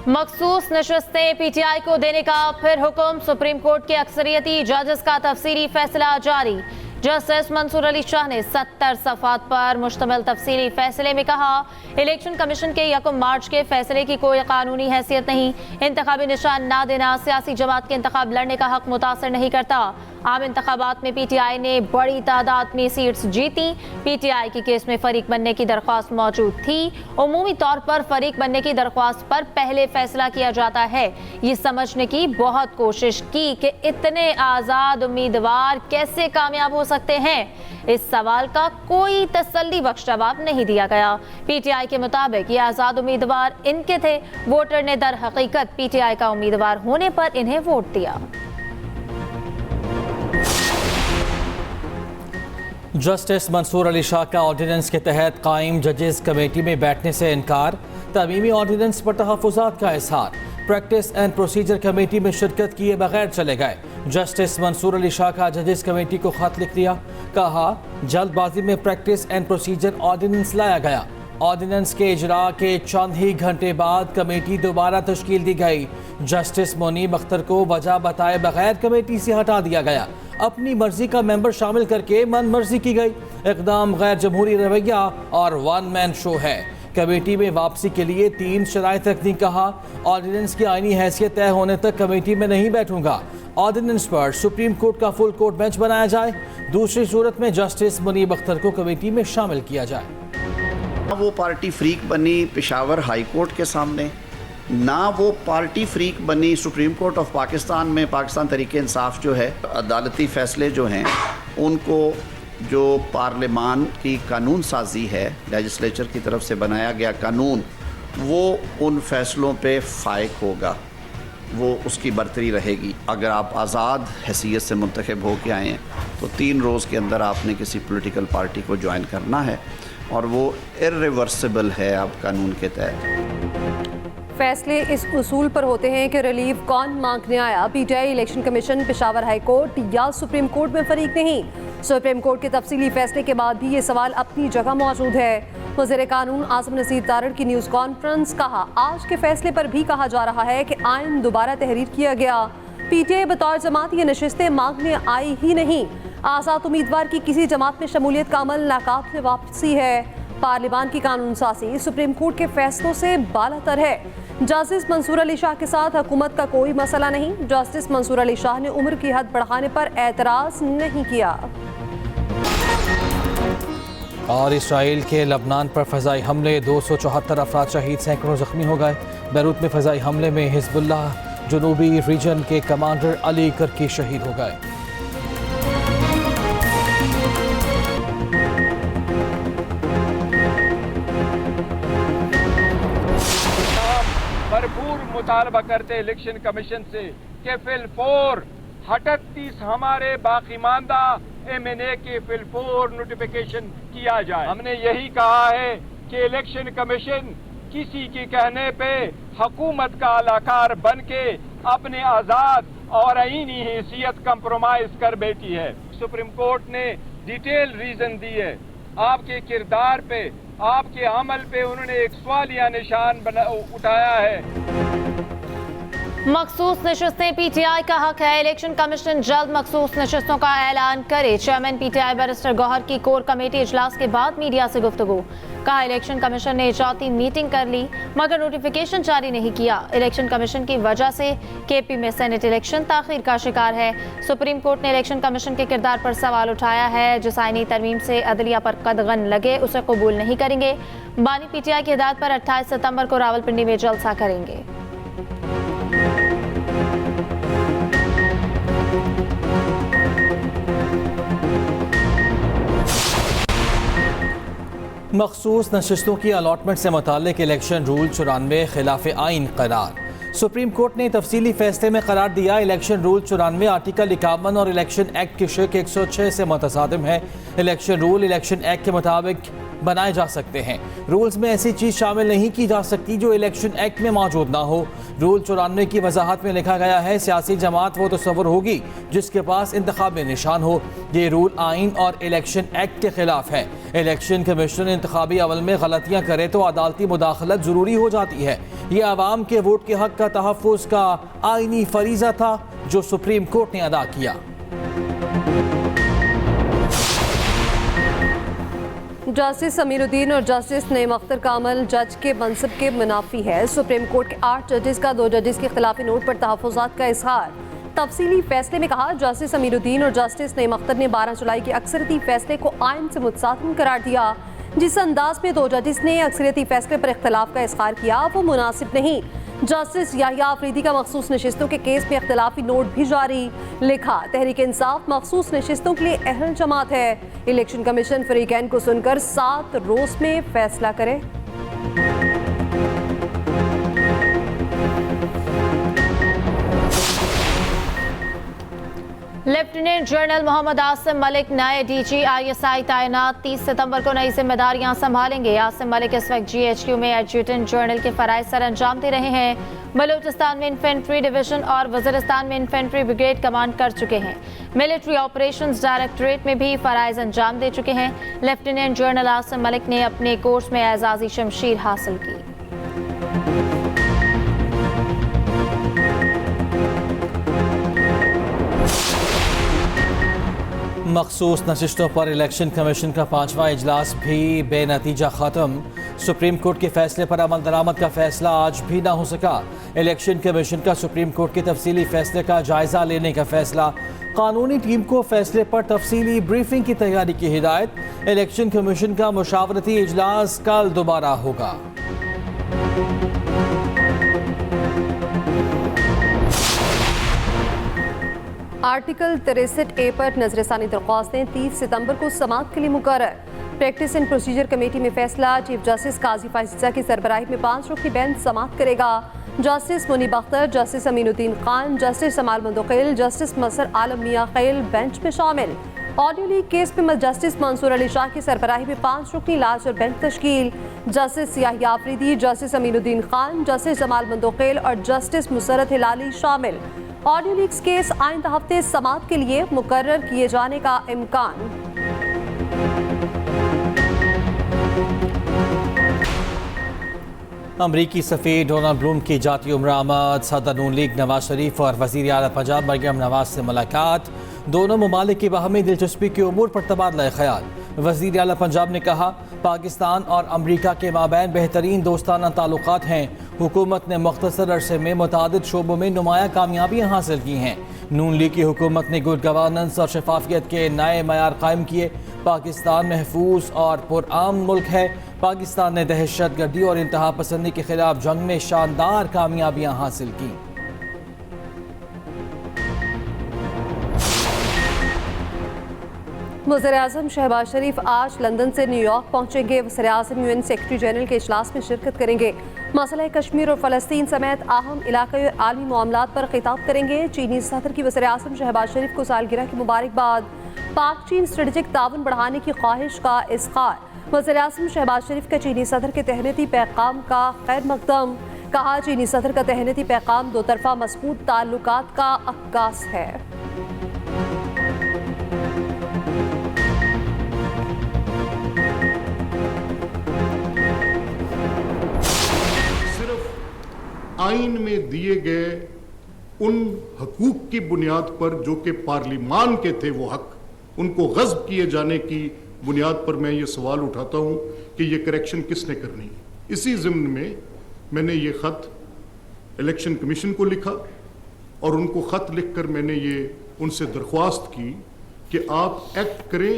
मखसूस नशस्तें पीटीआई को देने का फिर हुक्म। सुप्रीम कोर्ट के अक्सरियती जजेस का तफसीली फैसला जारी। जस्टिस मंसूर अली शाह ने 70 सफ़ात पर मुश्तमिल तफसीली फैसले में कहा, इलेक्शन कमीशन के 1 मार्च के फैसले की कोई कानूनी हैसियत नहीं। इंतखाबी निशान ना देना सियासी जमात के इंतखाब लड़ने का हक मुतासर नहीं करता। आम इंतखाबात में पीटीआई ने बड़ी तादाद में सीट्स जीती। पीटीआई की केस में फरीक बनने की दरख्वास्त मौजूद थी। उमूमी तौर पर फरीक बनने की दरख्वास्त पर पहले फैसला किया जाता है। ये समझने की बहुत कोशिश की कि इतने आज़ाद उम्मीदवार कैसे कामयाब हो सकते हैं। इस सवाल का कोई तसल्ली बख्श जवाब नहीं दिया गया। पीटीआई के मुताबिक ये आज़ाद उम्मीदवार इनके थे। वोटर ने दर हकीकत पीटीआई का उम्मीदवार होने पर इन्हें वोट दिया। जस्टिस मंसूर अली शाह का ऑर्डिनेंस के तहत कायम जजेस कमेटी में बैठने से इनकार। तमीमी ऑर्डिनेंस पर तहफ़्फ़ुज़ात का इज़हार। प्रैक्टिस एंड प्रोसीजर कमेटी में शिरकत किए बगैर चले गए। जस्टिस मंसूर अली शाह का जजेस कमेटी को खत लिख दिया। कहा, जल्दबाजी में प्रैक्टिस एंड प्रोसीजर ऑर्डिनेंस लाया गया। ऑर्डिनेंस के इजरा के चंद ही घंटे बाद कमेटी दोबारा तश्कील दी गई। जस्टिस मुनीब अख्तर को वजह बताए बगैर कमेटी से हटा दिया गया। अपनी मर्जी का मेंबर शामिल करके मन मर्जी की गई। इक़दाम गैर जमहूरी रवैया और वन मैन शो है। कमेटी में वापसी के लिए 3 शराइत रखनी कहा। ऑर्डिनेंस की आईनी हैसियत तय होने तक कमेटी में नहीं बैठूंगा। ऑर्डिनेंस पर सुप्रीम कोर्ट का फुल कोर्ट बेंच बनाया जाए। दूसरी सूरत में जस्टिस मुनीब अख्तर को कमेटी में शामिल किया जाए। वो पार्टी फ्रीक बनी पेशावर हाई कोर्ट के सामने, ना वो पार्टी फ्रीक बनी सुप्रीम कोर्ट ऑफ पाकिस्तान में। पाकिस्तान तरीके इंसाफ जो है, अदालती फ़ैसले जो हैं उनको जो पार्लिमान की कानून साजी है, लेजिस्लेचर की तरफ से बनाया गया कानून, वो उन फ़ैसलों पे फायक होगा, वो उसकी बरतरी रहेगी। अगर आप आज़ाद हैसियत से मुंतखब हो के आए हैं तो 3 रोज़ के अंदर आपने किसी पॉलिटिकल पार्टी को ज्वाइन करना है और वो इर्रिवर्सिबल है अब कानून के तहत। फैसले इस उसूल पर होते हैं कि रिलीफ कौन मांगने आया। PTI, election commission, Peshawar high court या सुप्रीम कोर्ट में फरीक नहीं। सुप्रीम कोर्ट के तफसीली फैसले के बाद भी ये सवाल अपनी जगह मौजूद है। वज़ीर कानून आज़म नसीर तारड़ की न्यूज़ कॉन्फ्रेंस। कहा, आज के फैसले पर भी कहा जा रहा है कि आइन दोबारा तहरीर किया गया। पीटीआई बतौर जमात ये नशिस्तें मांगने आई ही नहीं। आज़ाद उम्मीदवार की किसी जमात में शमूलियत का अमल नाकाबिल वापसी है। पार्लिमान की कानून साजी सुप्रीम कोर्ट के फैसलों से बालातर है। जस्टिस मंसूर अली शाह के साथ हुकूमत का कोई मसला नहीं। जस्टिस मंसूर अली शाह ने उम्र की हद बढ़ाने पर एतराज़ नहीं किया। और इसराइल के लबनान पर फ़ज़ाई हमले, 274 अफराद शहीद, सैकड़ों ज़ख्मी हो गए। बैरूत में फ़ज़ाई हमले में हिज़्बुल्लाह जनूबी रीजन के कमांडर अली करकी शहीद हो गए। भरपूर मुतालबा करते इलेक्शन कमीशन से कि फिल-4 38 हमारे बाकी मानदा MNA के फिल-4 नोटिफिकेशन किया जाए। हमने यही कहा है कि इलेक्शन कमीशन किसी के कहने पे हुकूमत का अलाकार बन के अपने आज़ाद और आईनी हैसियत कंप्रोमाइज कर बैठी है। सुप्रीम कोर्ट ने डिटेल रीजन दी है। आपके किरदार पे, आपके अमल पे उन्होंने एक सवालिया निशान उठाया है। मखसूस नशस्तें पीटीआई का हक है। इलेक्शन कमीशन जल्द मखसूस नशस्तों का ऐलान करे। चेयरमैन पीटीआई बैरिस्टर गौहर की कोर कमेटी इजलास के बाद मीडिया से गुफ्तगू। कहा, इलेक्शन कमीशन ने इजाती मीटिंग कर ली मगर नोटिफिकेशन जारी नहीं किया। इलेक्शन कमीशन की वजह से केपी में सेनेट इलेक्शन ताखीर का शिकार है। सुप्रीम कोर्ट ने इलेक्शन कमीशन के किरदार पर सवाल उठाया है। जिस आईनी तरमीम से अदलिया पर कदगन लगे उसे कबूल नहीं करेंगे। बानी पीटीआई की हिदायत पर 28 सितंबर को रावलपिंडी में जलसा करेंगे। मखसूस नशिस्तों की अलॉटमेंट से मुताल्लिक इलेक्शन रूल 94 खिलाफ आइन करार। सुप्रीम कोर्ट ने तफसीली फैसले में करार दिया, इलेक्शन रूल 94 आर्टिकल 51 और इलेक्शन एक्ट की शिक 106 से मुतसादिम है। इलेक्शन रूल इलेक्शन एक्ट के मुताबिक बनाए जा सकते हैं। रूल्स में ऐसी चीज़ शामिल नहीं की जा सकती जो इलेक्शन एक्ट में मौजूद ना हो। रूल 94 की वजाहत में लिखा गया है, सियासी जमात वो तस्वुर होगी जिसके पास इंतखाबी निशान हो। ये रूल आइन और इलेक्शन एक्ट के खिलाफ है। इलेक्शन कमीशन इंतखाबी अमल में गलतियाँ करे तो अदालती मुदाखलत ज़रूरी हो जाती है। यह आवाम के वोट के हक का तहफ़्फ़ुज़ का आईनी फरीज़ा था जो सुप्रीम कोर्ट ने अदा किया। जस्टिस अमीरुद्दीन और जस्टिस नईम अख्तर का अमल जज के मनसब के मुनाफी है। सुप्रीम कोर्ट के 8 जजेस का 2 जजेस के खिलाफी नोट पर तहफ़्फ़ुज़ात का इज़हार। तफसीली फैसले में कहा, जस्टिस अमीरुद्दीन और जस्टिस नईम अख्तर ने 12 जुलाई के अक्सरियती फैसले को आइन से मुतसादिम करार दिया। जिस अंदाज में 2 जजेस ने अक्सरियती फैसले पर इख्तलाफ का इज़हार किया वो मुनासिब नहीं। जस्टिस याहिया अफरीदी का मखसूस नशिस्तों के केस में इख्तलाफी नोट भी जारी। लिखा, तहरीक इंसाफ मखसूस नशिस्तों के लिए अहल जमात है। इलेक्शन कमीशन फरीकैन को सुनकर 7 रोज में फैसला करे। लेफ्टिनेंट जनरल मोहम्मद आसिम मलिक नए डीजी ISI तैनात 30 सितंबर को नई जिम्मेदारियां संभालेंगे। आसिम मलिक इस वक्त GHQ में एडजुटेंट जनरल के फराइज सर अंजाम दे रहे हैं। बलूचिस्तान में इन्फेंट्री डिवीजन और वज़ीरिस्तान में इन्फेंट्री ब्रिगेड कमांड कर चुके हैं। मिलिट्री ऑपरेशंस डायरेक्टरेट में भी फराइज अंजाम दे चुके हैं। लेफ्टिनेंट जनरल आसिम मलिक ने अपने कोर्स में एजाजी शमशीर हासिल की। मखसूस नशिस्तों पर इलेक्शन कमीशन का 5वां इजलास भी बेनतीजा ख़त्म। सुप्रीम कोर्ट के फैसले पर अमल दरामद का फैसला आज भी ना हो सका। इलेक्शन कमीशन का सुप्रीम कोर्ट के तफसीली फैसले का जायजा लेने का फैसला। कानूनी टीम को फैसले पर तफसीली ब्रीफिंग की तैयारी की हिदायत। इलेक्शन कमीशन का मुशावरती इजलास कल दोबारा होगा। आर्टिकल 63A पर नजरसानी दरख्वास्तें 30 सितंबर को समाअत के लिए मुकर्रर। प्रैक्टिस एंड प्रोसीजर कमेटी में फैसला। चीफ जस्टिस काजी फाइजा की सरबराही में 5 रुकनी बेंच समाअत करेगा। Justice Munib Akhtar, justice Aminuddin Khan, justice Jamal Mandokhail, justice Mazhar Alam Miankhel bench में शामिल। ऑडियो लीक केस में जस्टिस मंसूर अली शाह की सरबराही में 5 रुकनी लार्जर बेंच तश्कील। Justice Yahya Afridi, justice Aminuddin Khan, justice Jamal Mandokhail और जस्टिस मुसरत हिलाली शामिल। ऑडियो लीक्स केस आइंदा हफ्ते समाअत के लिए मुकर्रर किए जाने का इम्कान। अमरीकी सफ़ीर डोनाल्ड ब्लूम की जाती उम्र आमद। सदर नून लीग नवाज शरीफ और वज़ीर आला पंजाब मरियम नवाज से मुलाकात। दोनों ममालिक की बाहमी दिलचस्पी के उमूर पर तबादला ख्याल। वज़ीर आला पंजाब ने कहा, पाकिस्तान और अमरीका के माबैन बेहतरीन दोस्ताना ताल्लुकात हैं। हुकूमत ने मुख्तसर अरसे में मुतादिद शोबों में नुमाया कामयाबियाँ हासिल की हैं। नून लीग की हुकूमत ने गुड गवर्नेंस और शफाफियत के नए मयार कायम किए। पाकिस्तान महफूज और पुरअमन मुल्क है। पाकिस्तान ने दहशत गर्दी और इंतहा पसंदी के खिलाफ जंग में शानदार कामयाबियाँ हासिल की। वज़ीर-ए-आज़म शहबाज शरीफ आज लंदन से न्यूयॉर्क पहुंचेंगे। वज़ीर-ए-आज़म UN सेक्रेटरी जनरल के इजलास में शिरकत करेंगे। मसला कश्मीर और फ़लस्तीन समेत अहम इलाक़ाई और आलमी मामलात पर खिताब करेंगे। चीनी सदर की वज़ीर-ए-आज़म शहबाज शरीफ को सालगिरह की मुबारकबाद। पाक चीन स्ट्रेटेजिक ताउन बढ़ाने की ख्वाहिश का इज़हार। वज़ीर-ए-आज़म शहबाज शरीफ का चीनी सदर के तहनीती पैगाम का खैर मकदम। कहा, चीनी सदर का तहनीती पैगाम दो तरफ़ा मज़बूत ताल्लुकात का अक्कास है। आइन में दिए गए उन हकूक की बुनियाद पर जो कि पार्लिमान के थे, वो हक उनको गज़्ब किए जाने की बुनियाद पर मैं ये सवाल उठाता हूँ कि ये करेक्शन किसने करनी है। इसी ज़िम्न में मैंने ये ख़त इलेक्शन कमीशन को लिखा और उनको ख़त लिखकर मैंने ये उनसे दरख्वास्त की कि आप एक्ट करें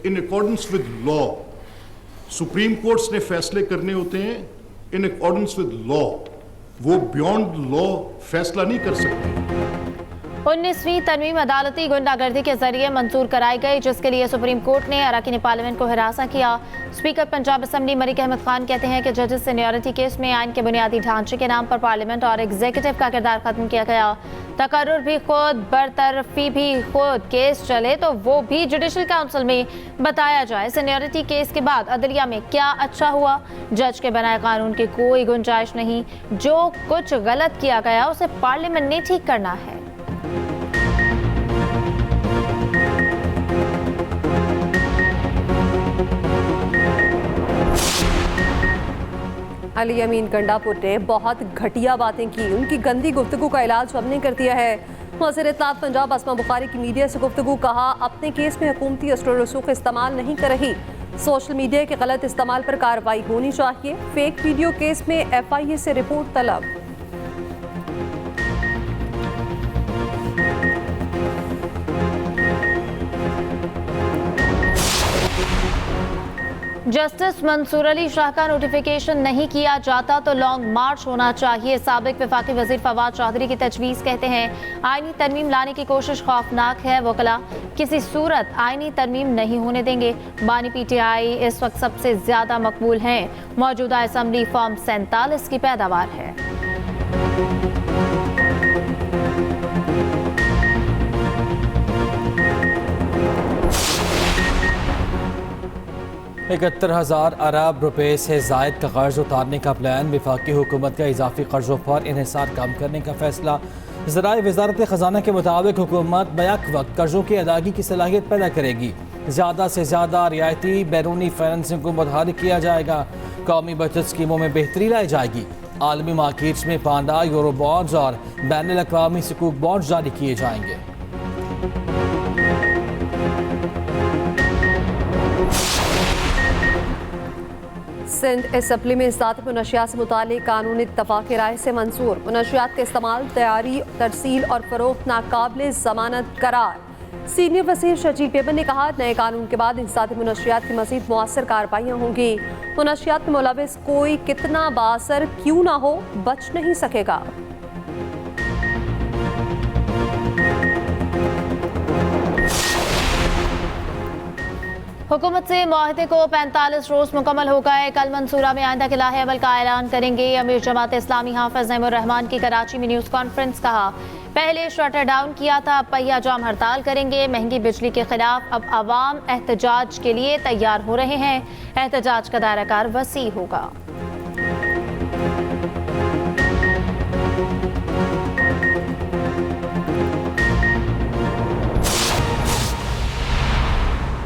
in accordance with law. Supreme courts ने फैसले करने होते हैं इन अकॉर्डेंस विद लॉ, वो बियॉन्ड लॉ फैसला नहीं कर सकते। 19वीं तरमीम अदालती गुंडागर्दी के जरिए मंजूर कराई गई, जिसके लिए सुप्रीम कोर्ट ने अरकान पार्लियामेंट को हिरासा किया। स्पीकर पंजाब असम्बली मलिक अहमद खान कहते हैं कि जजेस सीनियरिटी केस में आइन के बुनियादी ढांचे के नाम पर पार्लियामेंट और एग्जीक्यूटिव का किरदार खत्म किया गया। तकर्रुर भी खुद, बरतरफी भी खुद। केस चले तो वो भी जुडिशल काउंसिल में बताया जाए। सीनियरिटी केस के बाद अदलिया में क्या अच्छा हुआ? जज के बनाए कानून की कोई गुंजाइश नहीं। जो कुछ गलत किया गया उसे पार्लियामेंट ने ठीक करना है। अली अमीन गंडापुर ने बहुत घटिया बातें की, उनकी गंदी गुफ्तगू का इलाज हमने कर दिया है। वज़ीर इत्तलात पंजाब अस्मा बुखारी की मीडिया से गुफ्तगू, कहा अपने केस में हुकूमती असर रसूख इस्तेमाल नहीं कर रही, सोशल मीडिया के गलत इस्तेमाल पर कार्रवाई होनी चाहिए। फेक वीडियो केस में FIA से रिपोर्ट तलब। जस्टिस मंसूर अली शाह का नोटिफिकेशन नहीं किया जाता तो लॉन्ग मार्च होना चाहिए। साबिक वफाकी वजीर फवाद चौधरी की तजवीज़, कहते हैं आईनी तरमीम लाने की कोशिश खौफनाक है। वकला किसी सूरत आईनी तरमीम नहीं होने देंगे। बानी PTI इस वक्त सबसे ज्यादा मकबूल हैं। मौजूदा असम्बली फॉर्म 47 की पैदावार है। 71,000 अरब रुपए से जायद का कर्ज उतारने का प्लान। वफाकी हुकूमत का इजाफी कर्जों पर इन्हिसार कम करने का फैसला। ज़राए वजारत ख़जाना के मुताबिक हुकूमत बैक वक्त कर्जों की अदायगी की सलाहियत पैदा करेगी। ज़्यादा से ज़्यादा रियायती बैरूनी फाइनेंसिंग को मुतहरिक किया जाएगा। कौमी बचत स्कीमों में बेहतरी लाई जाएगी। आलमी मार्केट्स में पांडा, यूरो बॉन्ड्स और बैनुल अक़वामी सुकूक बॉन्ड्स जारी किए जाएंगे। सिंध असम्बली में ज़ाती मुनशियात से मुतालिक कानून इत्तफ़ाक़ राय से मंजूर। मुनशियात के इस्तेमाल, तैयारी, तरसील और फ़रोख्त नाकाबिल ज़मानत करार। सीनियर वज़ीर शजील बेबन ने कहा, नए कानून के बाद इंसाती मुनशियात की मज़ीद मुअस्सर कार्रवाइयाँ होंगी। मुनशियात में मुलविस कोई कितना बाअसर क्यों ना हो, बच नहीं सकेगा। हुकूमत से मुआहदे को 45 रोज मुकम्मल हो गए। कल मंसूरा में आइंदा के लाहे अमल का ऐलान करेंगे। अमीर जमात इस्लामी हाफिज नईमुर रहमान की कराची में न्यूज़ कॉन्फ्रेंस, कहा पहले शटर डाउन किया था, अब पहिया जाम हड़ताल करेंगे। महंगी बिजली के खिलाफ अब अवाम एहतजाज के लिए तैयार हो रहे हैं। एहतजाज का दायरा कार वसी होगा।